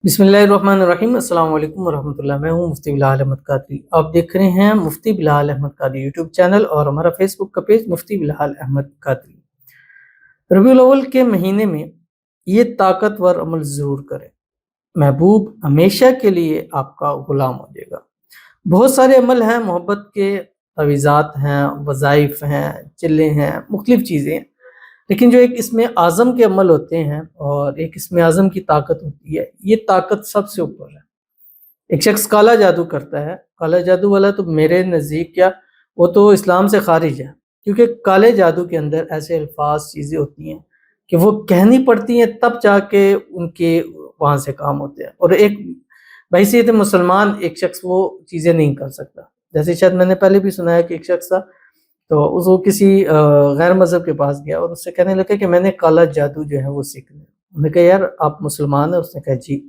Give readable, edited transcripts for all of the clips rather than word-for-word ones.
بسم اللہ الرحمن الرحیم۔ السلام علیکم ورحمۃ اللہ۔ میں ہوں مفتی بلال احمد قادری۔ آپ دیکھ رہے ہیں مفتی بلال احمد قادری یوٹیوب چینل اور ہمارا فیس بک کا پیج مفتی بلال احمد قادری۔ ربیع الاول کے مہینے میں یہ طاقتور عمل ضرور کریں، محبوب ہمیشہ کے لیے آپ کا غلام ہو جائے گا۔ بہت سارے عمل ہیں، محبت کے تعویذات ہیں، وظائف ہیں، چلے ہیں، مختلف چیزیں ہیں، لیکن جو ایک اسم اعظم کے عمل ہوتے ہیں اور ایک اسم اعظم کی طاقت ہوتی ہے، یہ طاقت سب سے اوپر ہے۔ ایک شخص کالا جادو کرتا ہے، کالا جادو والا تو میرے نزدیک کیا، وہ تو اسلام سے خارج ہے، کیونکہ کالے جادو کے اندر ایسے الفاظ چیزیں ہوتی ہیں کہ وہ کہنی پڑتی ہیں تب جا کے ان کے وہاں سے کام ہوتے ہیں، اور ایک بحیثیت مسلمان ایک شخص وہ چیزیں نہیں کر سکتا۔ جیسے شاید میں نے پہلے بھی سنا ہے کہ ایک شخص تھا تو وہ کسی غیر مذہب کے پاس گیا اور اس سے کہنے لگا کہ میں نے کالا جادو جو ہے وہ سیکھنا ہے۔ انہوں نے کہا یار آپ مسلمان ہیں؟ اس نے کہا جی۔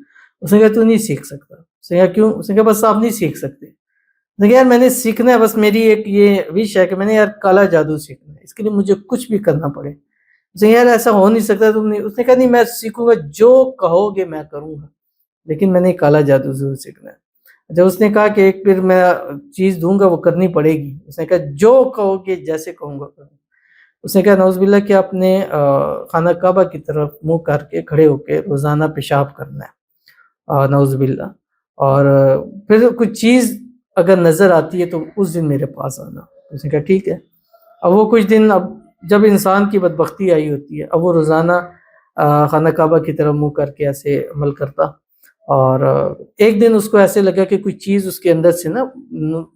اس نے کہا تو نہیں سیکھ سکتا۔ اس نے کہا کیوں؟ اس نے کہا بس آپ نہیں سیکھ سکتے۔ اس نے کہا یار میں نے سیکھنا ہے، بس میری ایک یہ وش ہے کہ میں نے یار کالا جادو سیکھنا ہے، اس کے لیے مجھے کچھ بھی کرنا پڑے۔ اس نے کہا یار ایسا ہو نہیں سکتا تم نہیں۔ اس نے کہا نہیں میں سیکھوں گا، جو کہو گے میں کروں گا، لیکن میں نے کالا جادو ضرور سیکھنا ہے۔ جب اس نے کہا کہ ایک پھر میں چیز دوں گا وہ کرنی پڑے گی، اس نے کہا جو کہو گے جیسے کہوں گا کروں۔ اس نے کہا نعوذ باللہ کہ آپ نے خانہ کعبہ کی طرف منہ کر کے کھڑے ہو کے روزانہ پیشاب کرنا ہے، نعوذ باللہ، اور پھر کچھ چیز اگر نظر آتی ہے تو اس دن میرے پاس آنا۔ اس نے کہا ٹھیک ہے۔ اب وہ کچھ دن، اب جب انسان کی بدبختی آئی ہوتی ہے، اب وہ روزانہ خانہ کعبہ کی طرف منہ کر کے ایسے عمل کرتا، اور ایک دن اس کو ایسے لگا کہ کوئی چیز اس کے اندر سے نا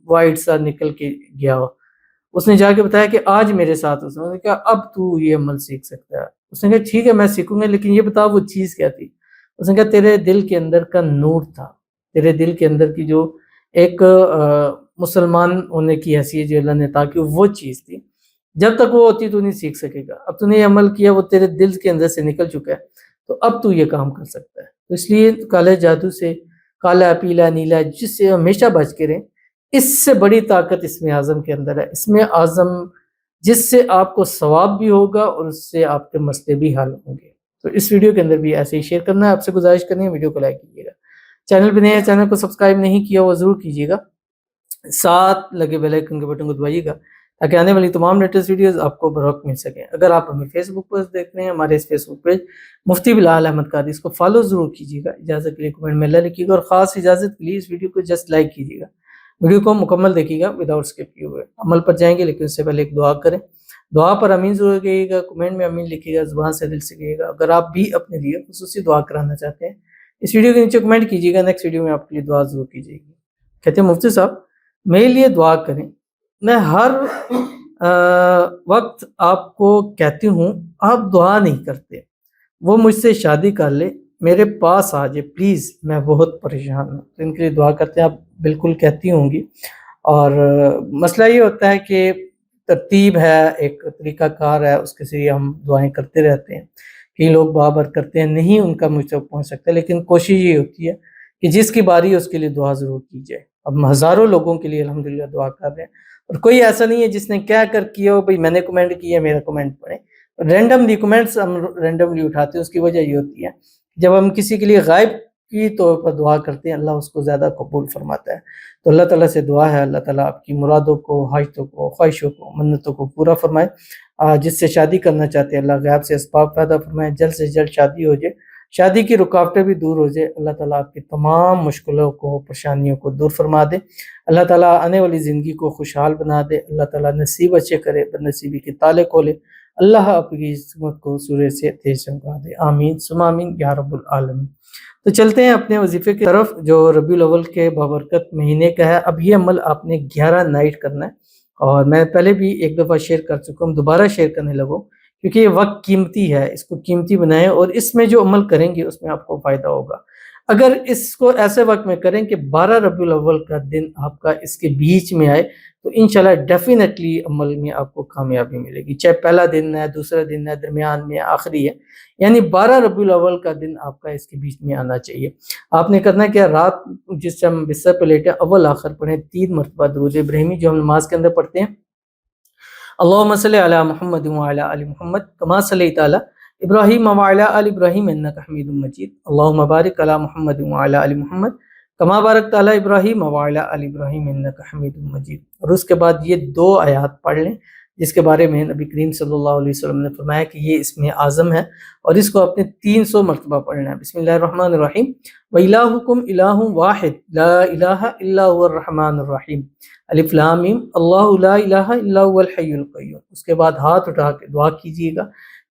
وائٹ سا نکل کے گیا ہو۔ اس نے جا کے بتایا کہ آج میرے ساتھ اس نے کہا اب تو یہ عمل سیکھ سکتا ہے۔ اس نے کہا ٹھیک ہے میں سیکھوں گا، لیکن یہ بتا وہ چیز کیا تھی؟ اس نے کہا تیرے دل کے اندر کا نور تھا، تیرے دل کے اندر کی جو ایک مسلمان ہونے کی حیثیت جو اللہ نے عطا کی وہ چیز تھی، جب تک وہ ہوتی تو نہیں سیکھ سکے گا۔ اب تو نے یہ عمل کیا، وہ تیرے دل کے اندر سے نکل چکا ہے، تو اب تو یہ کام کر سکتا ہے۔ تو اس لیے کالے جادو سے، کالا پیلا نیلا، جس سے ہمیشہ بچ کے رہیں۔ اس سے بڑی طاقت اسم اعظم کے اندر ہے، اسم اعظم جس سے آپ کو ثواب بھی ہوگا اور اس سے آپ کے مسئلے بھی حل ہوں گے۔ تو اس ویڈیو کے اندر بھی ایسے ہی شیئر کرنا ہے، آپ سے گزارش کرنی ہے ویڈیو کو لائک کیجیے گا، چینل پہ نئے ہیں چینل کو سبسکرائب نہیں کیا وہ ضرور کیجیے گا، ساتھ لگے بیل آئیکن کے بٹن کو دبائیے گا تاکہ آنے والی تمام لیٹسٹ ویڈیوز آپ کو بروقت مل سکیں۔ اگر آپ ہمیں فیس بک پر دیکھ رہے ہیں، ہمارے اس فیس بک پیج مفتی بلال احمد قادری، اس کو فالو ضرور کیجیے گا۔ اجازت کے لیے کمنٹ میں اللہ لکھیے گا، اور خاص اجازت کے لیے اس ویڈیو کو جسٹ لائک کیجیے گا، ویڈیو کو مکمل دیکھیے گا وداؤٹ اسکپ کیے ہوئے۔ عمل پر جائیں گے لیکن اس سے پہلے ایک دعا کریں۔ دعا پر امین ضرور کہیے گا، کمنٹ میں امین لکھیے گا، زبان سے دل سے کہیے گا۔ اگر آپ بھی اپنے لیے خصوصی دعا کرانا چاہتے ہیں، اس ویڈیو کے نیچے کمنٹ کیجیے گا، نیکسٹ ویڈیو میں آپ کے لیے دعا ضرور کی جائے گی۔ کہتے ہیں مفتی صاحب میرے لیے دعا کریں، میں ہر وقت آپ کو کہتی ہوں آپ دعا نہیں کرتے، وہ مجھ سے شادی کر لے، میرے پاس آ جائے پلیز، میں بہت پریشان ہوں۔ تو ان کے لیے دعا کرتے ہیں، آپ بالکل کہتی ہوں گی، اور مسئلہ یہ ہوتا ہے کہ ترتیب ہے، ایک طریقہ کار ہے، اس کے ذریعے ہم دعائیں کرتے رہتے ہیں۔ کئی لوگ بابر کرتے ہیں، نہیں ان کا مجھ تک پہنچ سکتا، لیکن کوشش یہ ہوتی ہے کہ جس کی باری ہے اس کے لیے دعا ضرور کی جائے۔ اب ہم ہزاروں لوگوں کے لیے الحمدللہ دعا کر رہے ہیں، اور کوئی ایسا نہیں ہے جس نے کیا کر کیا ہو بھئی میں نے کمنٹ کیا میرا کمنٹ پڑھیں۔ رینڈملی کمنٹس ہم رینڈملی اٹھاتے ہیں، اس کی وجہ یہ ہوتی ہے جب ہم کسی کے لیے غائب کی طور پر دعا کرتے ہیں، اللہ اس کو زیادہ قبول فرماتا ہے۔ تو اللہ تعالیٰ سے دعا ہے اللہ تعالیٰ آپ کی مرادوں کو، حاجتوں کو، خواہشوں کو، منتوں کو پورا فرمائے۔ جس سے شادی کرنا چاہتے ہیں اللہ غیب سے اسباب پیدا فرمائے، جلد سے جلد شادی ہو جائے، شادی کی رکاوٹیں بھی دور ہو جائے، اللہ تعالیٰ آپ کی تمام مشکلوں کو، پریشانیوں کو دور فرما دے، اللہ تعالیٰ آنے والی زندگی کو خوشحال بنا دے، اللہ تعالیٰ نصیب اچھے کرے، بدنصیبی کے تالے کھولے، اللہ آپ کی عصمت کو سورج سے تیز چمکا دے، آمین ثم آمین یا رب العالمین۔ تو چلتے ہیں اپنے وظیفے کی طرف جو ربیع الاول کے بابرکت مہینے کا ہے۔ اب یہ عمل آپ نے 11 نائٹ کرنا ہے، اور میں پہلے بھی ایک دفعہ شیئر کر چکا ہوں، دوبارہ شیئر کرنے لگوں کیونکہ یہ وقت قیمتی ہے، اس کو قیمتی بنائیں، اور اس میں جو عمل کریں گے اس میں آپ کو فائدہ ہوگا۔ اگر اس کو ایسے وقت میں کریں کہ 12 ربیع الاول کا دن آپ کا اس کے بیچ میں آئے تو انشاءاللہ ڈیفینیٹلی عمل میں آپ کو کامیابی ملے گی، چاہے پہلا دن ہے، دوسرا دن ہے، درمیان میں، آخری ہے، یعنی 12 ربیع الاول کا دن آپ کا اس کے بیچ میں آنا چاہیے۔ آپ نے کرنا کیا، رات جس سے ہم بستر پہ لیٹے اول آخر پڑھیں 3 مرتبہ درود ابراہیمی جو ہم نماز کے اندر پڑھتے ہیں، اللہم صلی علی محمد وعلی آل محمد کما صلیت علی ابراہیم وعلی آل ابراہیم انک حمید مجید، اللہم بارک علی محمد وعلی آل محمد کما بارکت علی ابراہیم وعلی آل ابراہیم انک حمید مجید۔ اور اس کے بعد یہ 2 آیات پڑھ لیں جس کے بارے میں نبی کریم صلی اللہ علیہ وسلم نے فرمایا کہ یہ اسم اعظم ہے اور اس کو اپنے 300 مرتبہ پڑھنا ہے۔ بسم اللہ الرحمن الرحیم، وَإِلَٰهُكُمْ إِلَٰهٌ وَاحِدٌ لَا إِلَٰهَ إِلَّا هُوَ الرَّحْمَٰنُ الرَّحِيمُ الف لام میم اللہ لا الہ الا هو الحی القیوم۔ اس کے بعد ہاتھ اٹھا کے دعا کیجیے گا۔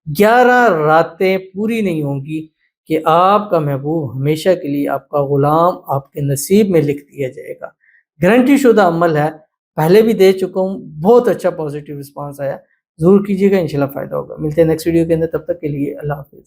11 راتیں پوری نہیں ہوں گی کہ آپ کا محبوب ہمیشہ کے لیے آپ کا غلام آپ کے نصیب میں لکھ دیا جائے گا۔ گارنٹی شدہ عمل ہے، پہلے بھی دے چکا ہوں، بہت اچھا پازیٹیو رسپانس آیا، ضرور کیجیے گا، انشاءاللہ فائدہ ہوگا۔ ملتے ہیں نیکسٹ ویڈیو کے اندر، تب تک کے لیے اللہ حافظ۔